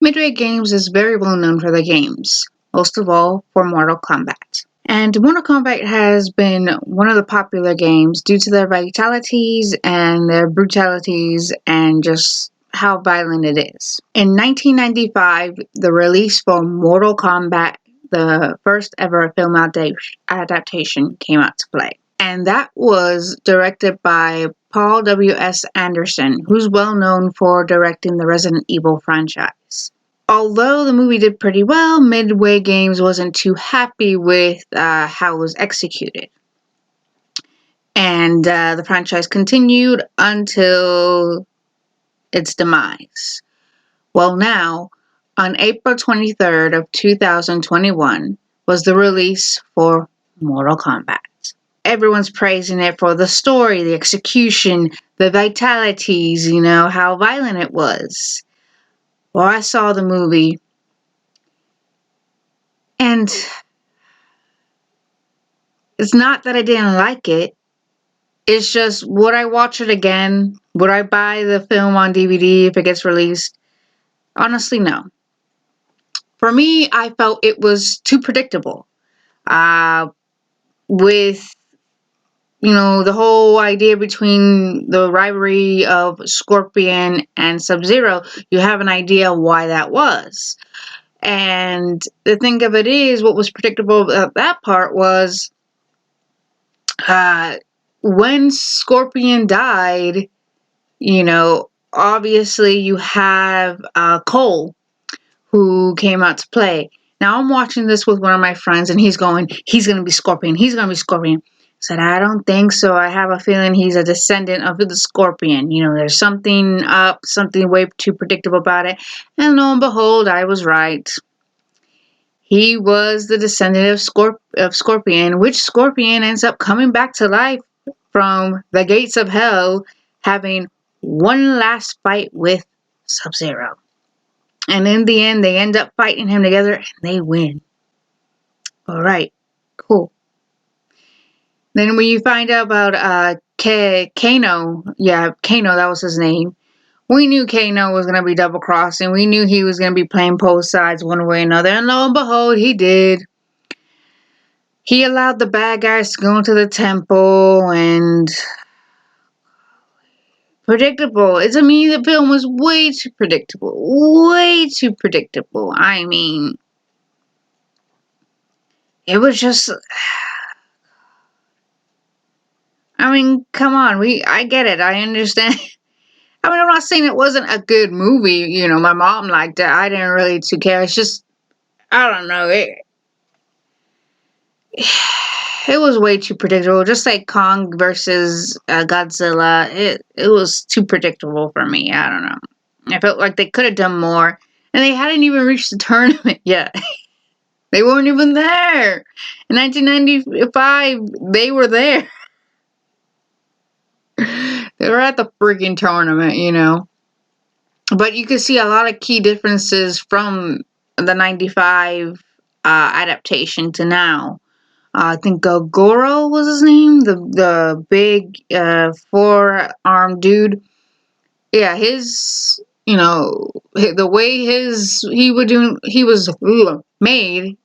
Midway Games is very well known for their games, most of all for Mortal Kombat. And Mortal Kombat has been one of the popular games due to their vitalities and their brutalities and just how violent it is. In 1995, the release for Mortal Kombat, the first ever film adaptation, came out to play. And that was directed by Paul W.S. Anderson, who's well known for directing the Resident Evil franchise. Although the movie did pretty well, Midway Games wasn't too happy with how it was executed. And the franchise continued until its demise. Well, now, on April 23rd of 2021 was the release for Mortal Kombat. Everyone's praising it for the story, the execution, the vitalities, how violent it was. Well, I saw the movie, and it's not that I didn't like it. It's just, would I watch it again? Would I buy the film on DVD if it gets released? Honestly, no. For me, I felt it was too predictable. With the whole idea between the rivalry of Scorpion and Sub-Zero, you have an idea why that was. And the thing of it is, what was predictable about that part was when Scorpion died, obviously you have Cole, who came out to play. Now I'm watching this with one of my friends, and he's going to be Scorpion. He's going to be Scorpion. I said, I don't think so. I have a feeling he's a descendant of the Scorpion. There's something way too predictable about it. And lo and behold, I was right. He was the descendant of Scorpion, which Scorpion ends up coming back to life from the gates of hell, having one last fight with Sub-Zero. And in the end, they end up fighting him together, and they win. All right, cool. Then when you find out about Kano, Kano, that was his name. We knew Kano was going to be double-crossing. We knew he was going to be playing both sides one way or another. And lo and behold, he did. He allowed the bad guys to go into the temple, and predictable. To me, the film was way too predictable. Way too predictable. I mean, it was just... come on. I get it. I understand. I'm not saying it wasn't a good movie. My mom liked it. I didn't really too care. It's just, I don't know. It was way too predictable. Just like Kong versus Godzilla. It was too predictable for me. I don't know. I felt like they could have done more. And they hadn't even reached the tournament yet. They weren't even there. In 1995, they were there. They were at the freaking tournament, But you can see a lot of key differences from the 95 adaptation to now. I think Goro was his name, the big four-armed dude. Yeah, the way he was made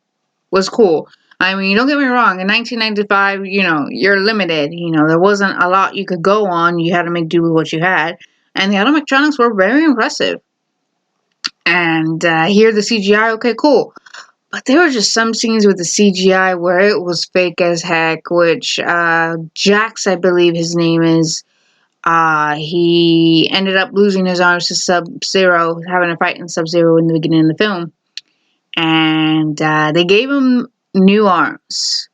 was cool. Don't get me wrong. In 1995, you're limited. There wasn't a lot you could go on. You had to make do with what you had. And the animatronics were very impressive. And here the CGI, okay, cool. But there were just some scenes with the CGI where it was fake as heck, which Jax, I believe his name is, he ended up losing his arms to Sub-Zero, having a fight in Sub-Zero in the beginning of the film. And they gave him new arms.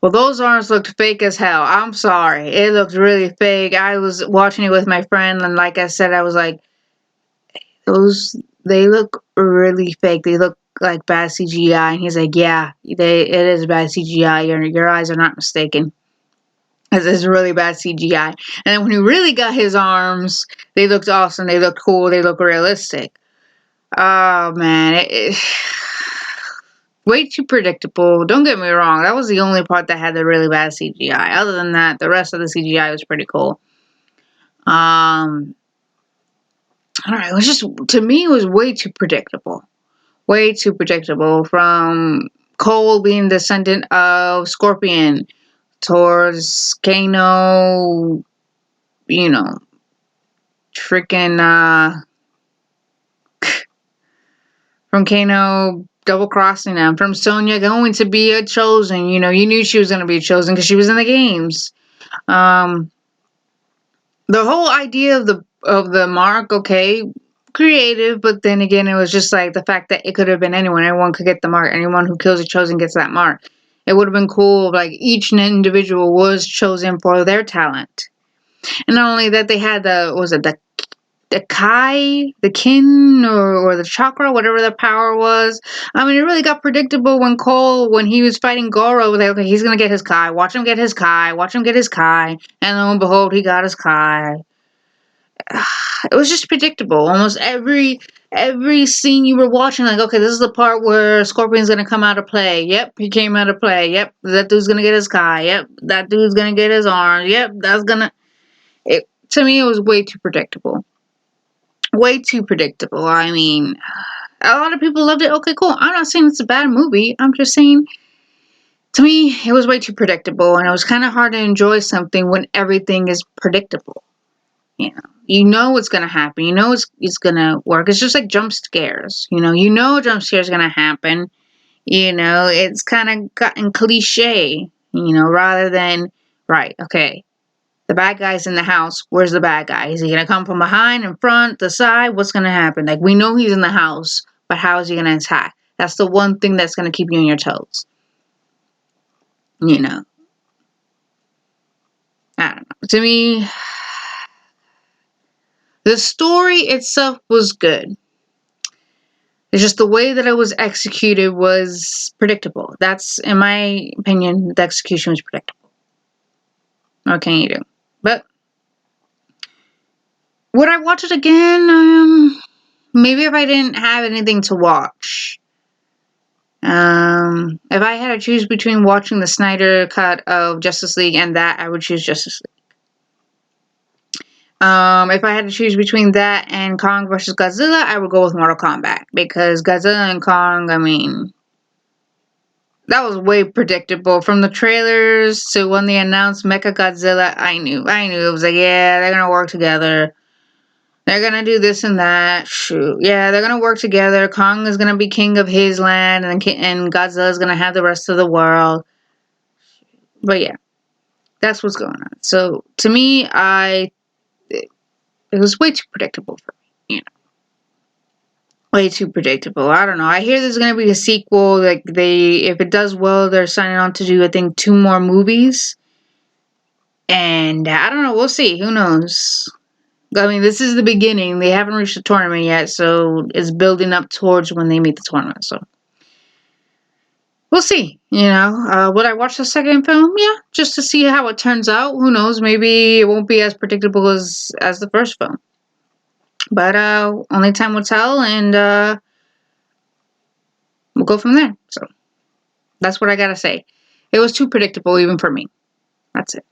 Well, those arms looked fake as hell. I'm sorry. It looked really fake. I was watching it with my friend, and like I said, I was like, they look really fake. They look like bad CGI. And he's like, yeah, it is bad CGI. Your eyes are not mistaken. It's really bad CGI. And then when he really got his arms, they looked awesome. They looked cool. They looked realistic. Oh, man. Way too predictable. Don't get me wrong. That was the only part that had the really bad CGI. Other than that, the rest of the CGI was pretty cool. I don't know. It was just, to me, it was way too predictable. Way too predictable. From Cole being descendant of Scorpion towards Kano, you know, freaking, from Kano double crossing them, from Sonya going to be a chosen. You knew she was going to be chosen because she was in the games. Um, the whole idea of the mark, okay, creative, but then again, it was just like the fact that it could have been anyone. Anyone could get the mark. Anyone who kills a chosen gets that mark. It would have been cool if, like, each individual was chosen for their talent. And not only that, they had the Kai, the Kin, or the Chakra, whatever the power was. I mean, it really got predictable when he was fighting Goro. Like, okay, he's gonna get his Kai. Watch him get his Kai. Watch him get his Kai. And lo and behold, he got his Kai. It was just predictable. Almost every scene you were watching, like, okay, this is the part where Scorpion's gonna come out of play. Yep, he came out of play. Yep, that dude's gonna get his Kai. Yep, that dude's gonna get his arm. Yep, that's gonna. To me, it was way too predictable. Way too predictable. I mean, a lot of people loved it. Okay, cool. I'm not saying it's a bad movie. I'm just saying, to me, it was way too predictable, and it was kind of hard to enjoy something when everything is predictable. You know what's gonna happen. You know it's gonna work. It's just like jump scares. You know a jump scare is gonna happen. It's kind of gotten cliche. Rather than, right, okay, the bad guy's in the house. Where's the bad guy? Is he gonna come from behind, in front, the side? What's gonna happen? Like, we know he's in the house, but how is he gonna attack? That's the one thing that's gonna keep you on your toes. You know. I don't know. To me, the story itself was good. It's just the way that it was executed was predictable. That's, in my opinion, the execution was predictable. What can you do? But would I watch it again? Maybe if I didn't have anything to watch. If I had to choose between watching the Snyder cut of Justice League and that, I would choose Justice League. If I had to choose between that and Kong versus Godzilla, I would go with Mortal Kombat, because Godzilla and Kong, I mean, that was way predictable. From the trailers to when they announced Mecha Godzilla, I knew. It was like, yeah, they're gonna work together. They're gonna do this and that. Shoot, yeah, they're gonna work together. Kong is gonna be king of his land, and Godzilla is gonna have the rest of the world. But yeah, that's what's going on. So to me, it was way too predictable for me. Way too predictable. I don't know. I hear there's gonna be a sequel. Like, if it does well, they're signing on to do, I think, 2 more movies. And I don't know. We'll see. Who knows? I mean, this is the beginning. They haven't reached the tournament yet, so it's building up towards when they meet the tournament. So we'll see. Would I watch the second film? Yeah, just to see how it turns out. Who knows? Maybe it won't be as predictable as the first film. But only time will tell, and we'll go from there. So that's what I gotta say. It was too predictable even for me. That's it.